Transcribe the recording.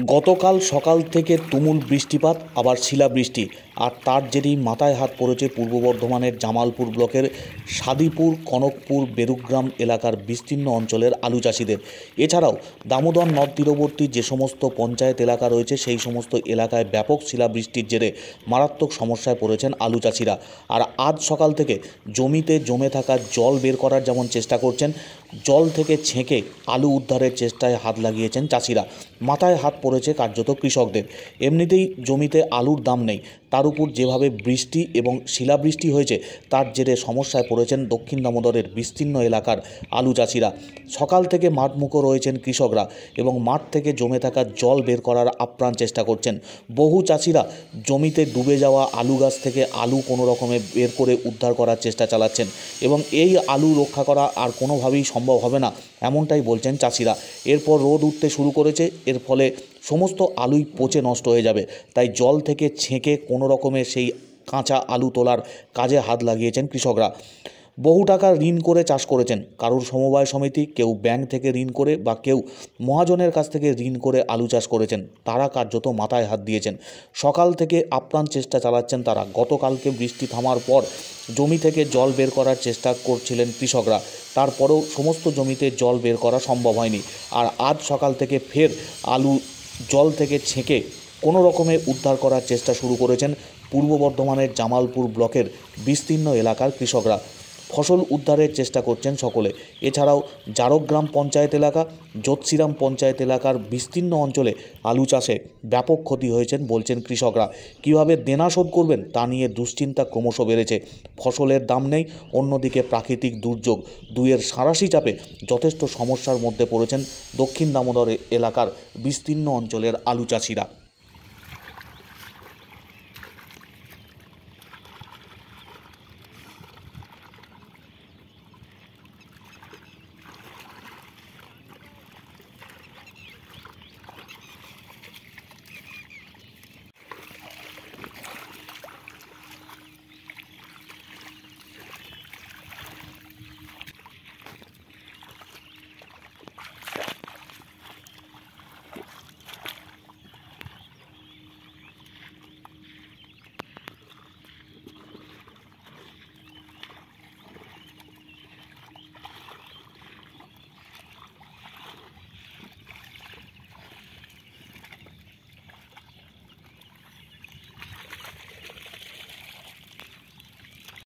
গতকাল সকাল থেকে তুমুল বৃষ্টিপাত, আবার শিলাবৃষ্টি, আর তার জেরেই মাথায় হাত পড়েছে পূর্ব বর্ধমানের জামালপুর ব্লকের সাদিপুর, কনকপুর, বেরুগ্রাম এলাকার বিস্তীর্ণ অঞ্চলের আলু চাষিদের। এছাড়াও দামোদর নদ তীরবর্তী যে সমস্ত পঞ্চায়েত এলাকা রয়েছে সেই সমস্ত এলাকায় ব্যাপক শিলাবৃষ্টির জেরে মারাত্মক সমস্যায় পড়েছেন আলু চাষিরা। আর আজ সকাল থেকে জমিতে জমে থাকা জল বের করার যেমন চেষ্টা করছেন, জল থেকে ছেঁকে আলু উদ্ধারের চেষ্টায় হাত লাগিয়েছেন চাষিরা। মাথায় হাত পড়েছে কার্যত কৃষকদের। এমনিতেই জমিতে আলুর দাম নেই, তার উপর যেভাবে বৃষ্টি এবং শিলাবৃষ্টি হয়েছে তার জেরে সমস্যায় পড়েছেন দক্ষিণ দামোদরের বিস্তীর্ণ এলাকার আলু চাষিরা। সকাল থেকে মাঠমুখো রয়েছেন কৃষকরা এবং মাঠ থেকে জমে থাকা জল বের করার আপ্রাণ চেষ্টা করছেন। বহু চাষিরা জমিতে ডুবে যাওয়া আলু গাছ থেকে আলু কোনো রকমে বের করে উদ্ধার করার চেষ্টা চালাচ্ছেন এবং এই আলু রক্ষা করা আর কোনোভাবেই সম্ভব হবে না, এমনটাই বলছেন চাষিরা। এরপর রোদ উঠতে শুরু করেছে, এর ফলে সমস্ত আলুই পচে নষ্ট হয়ে যাবে। তাই জল থেকে ছেঁকে কোনো রকমে সেই কাঁচা আলু তোলার কাজে হাত লাগিয়েছেন কৃষকরা। বহু টাকা ঋণ করে চাষ করেছেন, কারোর সমবায় সমিতি, কেউ ব্যাংক থেকে ঋণ করে বা কেউ মহাজনের কাছ থেকে ঋণ করে আলু চাষ করেছেন। তারা কার্যত মাথায় হাত দিয়েছেন। সকাল থেকে আপ্রাণ চেষ্টা চালাচ্ছেন তারা। গতকালকে বৃষ্টি থামার পর জমি থেকে জল বের করার চেষ্টা করছিলেন কৃষকরা, তারপরেও সমস্ত জমিতে জল বের করা সম্ভব হয়নি। আর আজ সকাল থেকে ফের আলু জল থেকে ছেঁকে কোনো রকমে উদ্ধার করার চেষ্টা শুরু করেছেন পূর্ব বর্ধমানের জামালপুর ব্লকের বিস্তীর্ণ এলাকার কৃষকরা। ফসল উদ্ধারের চেষ্টা করছেন সকলে। এছাড়াও জারগ্রাম পঞ্চায়েত এলাকা, জ্যোতিষিরাম পঞ্চায়েত এলাকার বিস্তীর্ণ অঞ্চলে আলু চাষে ব্যাপক ক্ষতি হয়েছেন বলছেন কৃষকরা। কীভাবে দেনা শোধ করবেন তা নিয়ে দুশ্চিন্তা ক্রমশ বেড়েছে। ফসলের দাম নেই, অন্যদিকে প্রাকৃতিক দুর্যোগ, দুইয়ের সাঁড়াশি চাপে যথেষ্ট সমস্যার মধ্যে পড়েছেন দক্ষিণ দামোদর এলাকার বিস্তীর্ণ অঞ্চলের আলু চাষিরা।